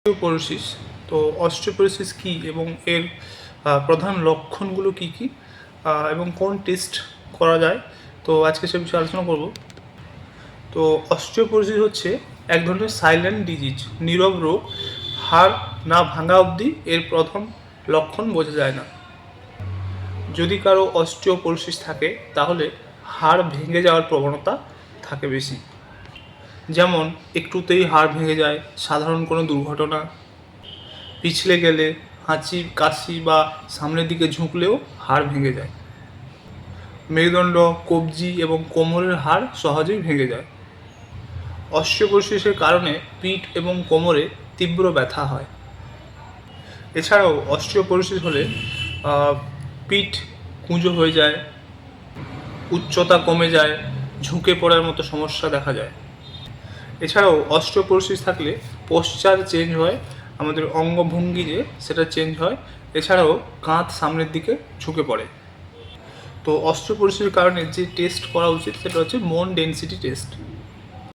Osteoporosis. তো osteoporosis কী এবং এর প্রধান লক্ষণগুলো কী কী এবং কোন টেস্ট করা যায়, তো আজকে সে বিষয়ে আলোচনা করব। তো অস্টিওপোরোসিস হচ্ছে এক ধরনের সাইলেন্ট ডিজিজ, নীরব রোগ। হাড় না ভাঙা অবধি এর প্রথম লক্ষণ বোঝা যায় না। যদি কারো অস্টিওপোরোসিস থাকে তাহলে হাড় ভেঙে যাওয়ার প্রবণতা থাকে বেশি, যেমন একটুতেই হাড় ভেঙে যায়, সাধারণ কোনো দুর্ঘটনা, পিছলে গেলে, হাঁচি কাশি বা সামনের দিকে ঝুঁকলেও হাড় ভেঙে যায়। মেরুদণ্ড, কবজি এবং কোমরের হাড় সহজেই ভেঙে যায়। অস্টিওপোরোসিসের কারণে পিঠ এবং কোমরে তীব্র ব্যথা হয়। এছাড়াও অস্টিওপোরোসিস হলে পিঠ কুঁজো হয়ে যায়, উচ্চতা কমে যায়, ঝুঁকে পড়ার মতো সমস্যা দেখা যায়। এছাড়াও অস্টিওপোরোসিস থাকলে পোশ্চার চেঞ্জ হয়, আমাদের অঙ্গভঙ্গি যে সেটা চেঞ্জ হয়। এছাড়াও কাঁধ সামনের দিকে ঝুঁকে পড়ে। তো অস্টিওপোরোসিসের কারণে যে টেস্ট করা উচিত সেটা হচ্ছে বোন ডেনসিটি টেস্ট।